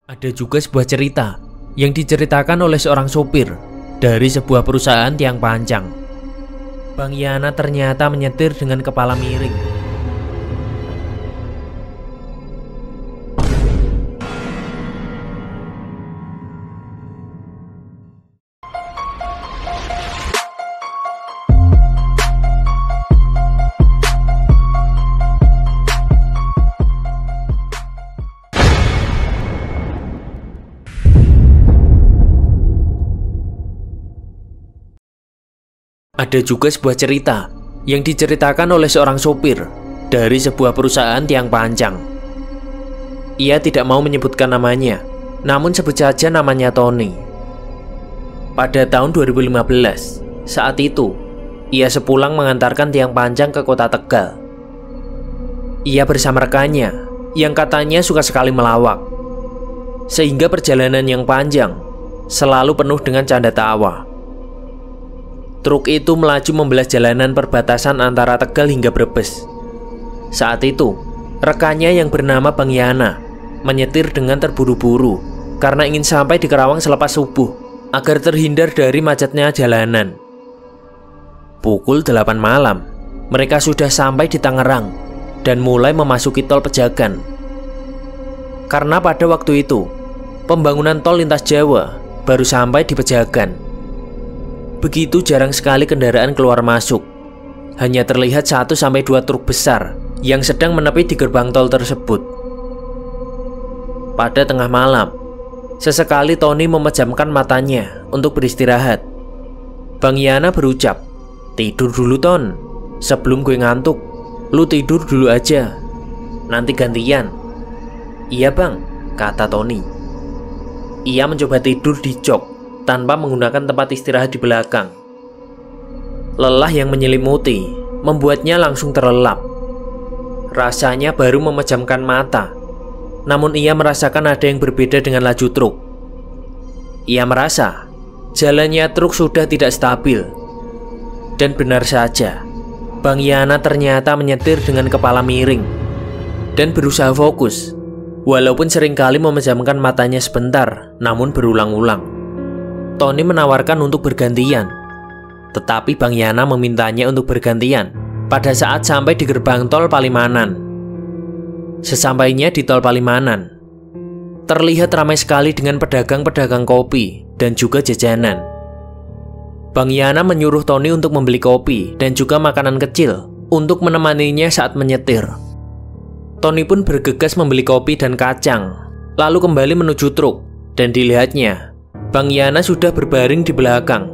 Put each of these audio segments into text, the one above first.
Ada juga sebuah cerita yang diceritakan oleh seorang sopir dari sebuah perusahaan tiang panjang. Bang Yana ternyata menyetir dengan kepala miring. Ada juga sebuah cerita yang diceritakan oleh seorang sopir dari sebuah perusahaan tiang panjang. Ia tidak mau menyebutkan namanya, namun sebut saja namanya Tony. Pada tahun 2015, saat itu, ia sepulang mengantarkan tiang panjang ke kota Tegal. Ia bersama rekannya yang katanya suka sekali melawak, sehingga perjalanan yang panjang selalu penuh dengan canda tawa. Truk itu melaju membelah jalanan perbatasan antara Tegal hingga Brebes. Saat itu, rekannya yang bernama Bang Yana menyetir dengan terburu-buru karena ingin sampai di Kerawang selepas subuh agar terhindar dari macetnya jalanan. Pukul 8 malam, mereka sudah sampai di Tangerang dan mulai memasuki tol Pejagan. Karena pada waktu itu, pembangunan tol lintas Jawa baru sampai di Pejagan. Begitu jarang sekali kendaraan keluar masuk. Hanya terlihat 1-2 truk besar yang sedang menepi di gerbang tol tersebut. Pada tengah malam, sesekali Tony memejamkan matanya untuk beristirahat. Bang Yana berucap, "Tidur dulu Ton, sebelum gue ngantuk. Lu tidur dulu aja, nanti gantian." "Iya bang," kata Tony. Ia mencoba tidur di jok tanpa menggunakan tempat istirahat di belakang. Lelah yang menyelimuti membuatnya langsung terlelap. Rasanya baru memejamkan mata, namun ia merasakan ada yang berbeda dengan laju truk. Ia merasa jalannya truk sudah tidak stabil. Dan benar saja, Bang Yana ternyata menyetir dengan kepala miring dan berusaha fokus, walaupun seringkali memejamkan matanya sebentar, namun berulang-ulang. Tony menawarkan untuk bergantian, tetapi Bang Yana memintanya untuk bergantian pada saat sampai di gerbang tol Palimanan. Sesampainya di tol Palimanan, terlihat ramai sekali dengan pedagang-pedagang kopi dan juga jajanan. Bang Yana menyuruh Tony untuk membeli kopi dan juga makanan kecil untuk menemaninya saat menyetir. Tony pun bergegas membeli kopi dan kacang, lalu kembali menuju truk, dan dilihatnya Bang Yana sudah berbaring di belakang.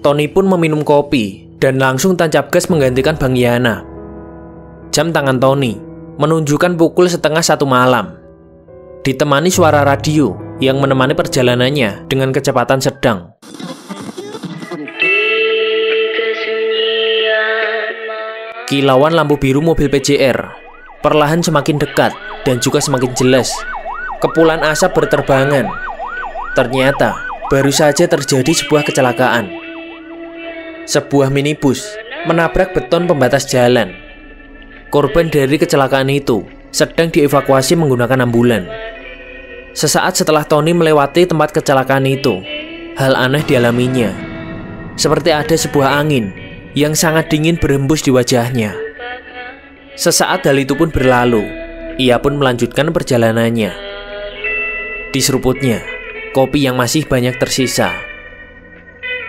Tony pun meminum kopi dan langsung tancap gas menggantikan Bang Yana. Jam tangan Tony menunjukkan pukul 12:30 malam. Ditemani suara radio yang menemani perjalanannya dengan kecepatan sedang. Kilauan lampu biru mobil PJR perlahan semakin dekat dan juga semakin jelas. Kepulan asap berterbangan. Ternyata baru saja terjadi sebuah kecelakaan. Sebuah minibus menabrak beton pembatas jalan. Korban dari kecelakaan itu sedang dievakuasi menggunakan ambulan. Sesaat setelah Tony melewati tempat kecelakaan itu, hal aneh dialaminya. Seperti ada sebuah angin yang sangat dingin berhembus di wajahnya. Sesaat hal itu pun berlalu, ia pun melanjutkan perjalanannya. Di seruputnya, kopi yang masih banyak tersisa.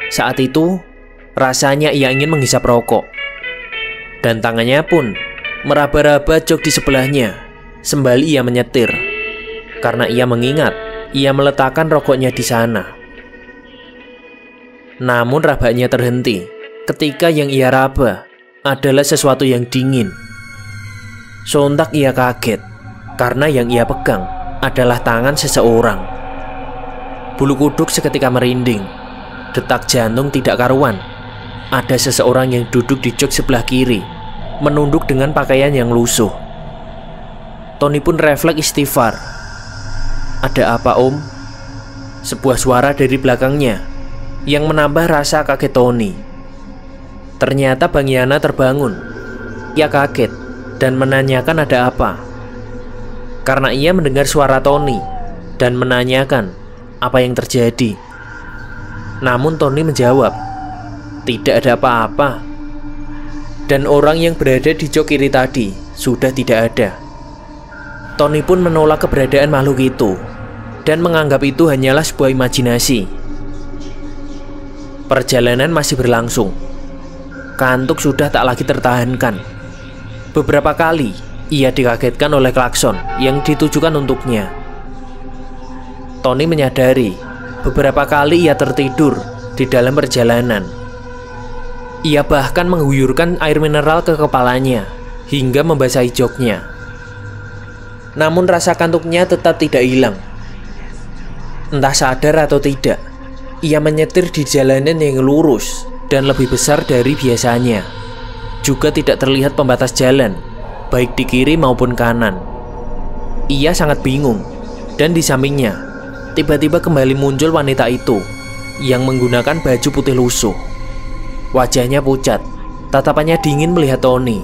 Saat itu, rasanya ia ingin menghisap rokok. Dan tangannya pun meraba-raba jok di sebelahnya, sembari ia menyetir. Karena ia mengingat, ia meletakkan rokoknya di sana. Namun rabanya terhenti ketika yang ia raba adalah sesuatu yang dingin. Sontak ia kaget, karena yang ia pegang adalah tangan seseorang. Bulu kuduk seketika merinding. Detak jantung tidak karuan. Ada seseorang yang duduk di jok sebelah kiri, menunduk dengan pakaian yang lusuh. Tony pun refleks istighfar. "Ada apa om?" Sebuah suara dari belakangnya yang menambah rasa kaget Tony. Ternyata Bang Yana terbangun. Ia kaget dan menanyakan ada apa. karena ia mendengar suara Tony dan menanyakan apa yang terjadi. Namun Tony menjawab, tidak ada apa-apa. Dan orang yang berada di jok kiri tadi sudah tidak ada. Tony pun menolak keberadaan makhluk itu dan menganggap itu hanyalah sebuah imajinasi. Perjalanan masih berlangsung. Kantuk sudah tak lagi tertahankan. Beberapa kali ia dikagetkan oleh klakson yang ditujukan untuknya. Tony menyadari beberapa kali ia tertidur di dalam perjalanan. Ia bahkan mengguyurkan air mineral ke kepalanya hingga membasahi joknya. Namun rasa kantuknya tetap tidak hilang. Entah sadar atau tidak, ia menyetir di jalanan yang lurus dan lebih besar dari biasanya. Juga tidak terlihat pembatas jalan, baik di kiri maupun kanan. Ia sangat bingung, dan di sampingnya tiba-tiba kembali muncul wanita itu yang menggunakan baju putih lusuh. Wajahnya pucat, tatapannya dingin melihat Tony.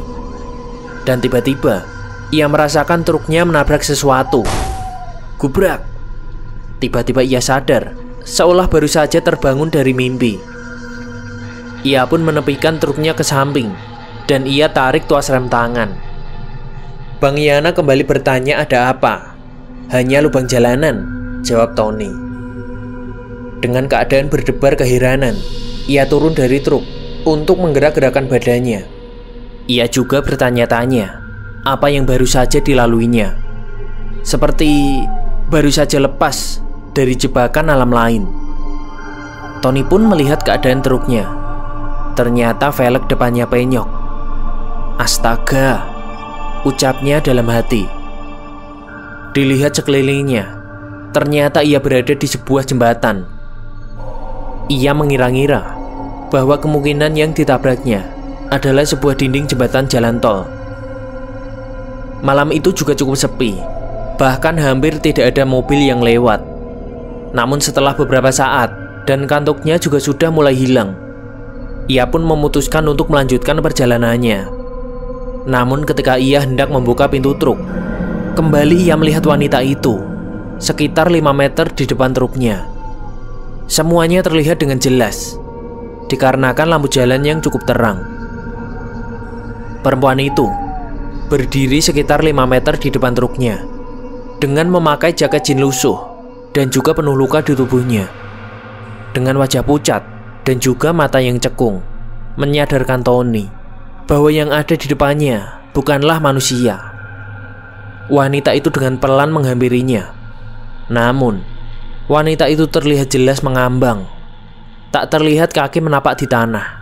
Dan tiba-tiba ia merasakan truknya menabrak sesuatu. Gubrak. Tiba-tiba ia sadar, seolah baru saja terbangun dari mimpi. Ia pun menepikan truknya ke samping dan ia tarik tuas rem tangan. Bang Yana kembali bertanya ada apa. Hanya lubang jalanan, jawab Tony. Dengan keadaan berdebar keheranan, ia turun dari truk untuk menggerak-gerakan badannya. Ia juga bertanya-tanya apa yang baru saja dilaluinya. Seperti baru saja lepas dari jebakan alam lain. Tony pun melihat keadaan truknya. Ternyata velg depannya penyok. Astaga, ucapnya dalam hati. Dilihat sekelilingnya, ternyata ia berada di sebuah jembatan. Ia mengira-ngira bahwa kemungkinan yang ditabraknya adalah sebuah dinding jembatan jalan tol. Malam itu juga cukup sepi, bahkan hampir tidak ada mobil yang lewat. Namun setelah beberapa saat dan kantuknya juga sudah mulai hilang, ia pun memutuskan untuk melanjutkan perjalanannya. Namun ketika ia hendak membuka pintu truk, kembali ia melihat wanita itu sekitar 5 meter di depan truknya. Semuanya terlihat dengan jelas dikarenakan lampu jalan yang cukup terang. Perempuan itu berdiri sekitar 5 meter di depan truknya dengan memakai jaket jin lusuh dan juga penuh luka di tubuhnya. Dengan wajah pucat dan juga mata yang cekung, menyadarkan Tony bahwa yang ada di depannya bukanlah manusia. Wanita itu dengan pelan menghampirinya. Namun, wanita itu terlihat jelas mengambang. Tak terlihat kaki menapak di tanah.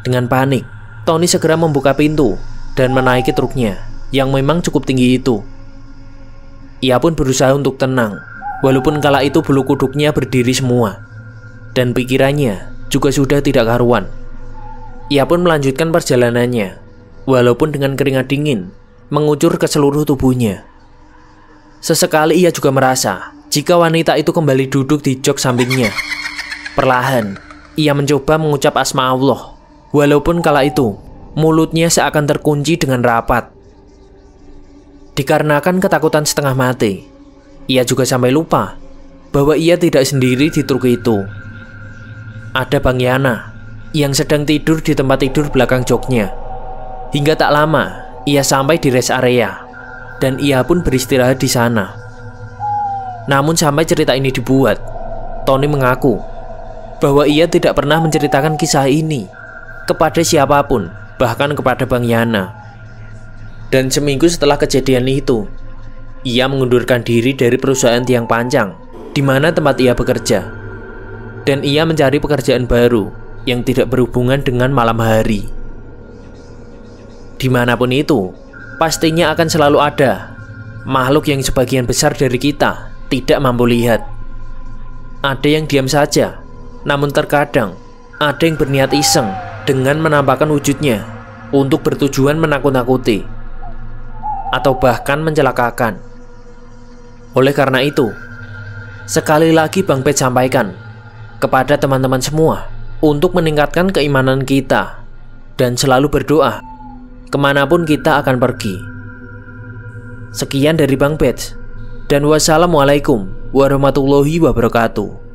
Dengan panik, Tony segera membuka pintu dan menaiki truknya yang memang cukup tinggi itu. Ia pun berusaha untuk tenang, walaupun kala itu bulu kuduknya berdiri semua. Dan pikirannya juga sudah tidak karuan. Ia pun melanjutkan perjalanannya, walaupun dengan keringat dingin mengucur ke seluruh tubuhnya. Sesekali ia juga merasa jika wanita itu kembali duduk di jok sampingnya. Perlahan, ia mencoba mengucap asma Allah, walaupun kala itu mulutnya seakan terkunci dengan rapat. Dikarenakan ketakutan setengah mati, ia juga sampai lupa bahwa ia tidak sendiri di truk itu. Ada Bang Yana yang sedang tidur di tempat tidur belakang joknya. Hingga tak lama, ia sampai di rest area dan ia pun beristirahat di sana. Namun sampai cerita ini dibuat, Tony mengaku bahwa ia tidak pernah menceritakan kisah ini kepada siapapun, bahkan kepada Bang Yana. Dan seminggu setelah kejadian itu, ia mengundurkan diri dari perusahaan tiang panjang di mana tempat ia bekerja. Dan ia mencari pekerjaan baru yang tidak berhubungan dengan malam hari. Dimanapun itu, pastinya akan selalu ada makhluk yang sebagian besar dari kita tidak mampu lihat. Ada yang diam saja, namun terkadang ada yang berniat iseng dengan menampakkan wujudnya untuk bertujuan menakut-nakuti atau bahkan mencelakakan. Oleh karena itu, sekali lagi Bang Pet sampaikan kepada teman-teman semua untuk meningkatkan keimanan kita dan selalu berdoa kemanapun kita akan pergi. Sekian dari Bang Pets. Dan wassalamualaikum warahmatullahi wabarakatuh.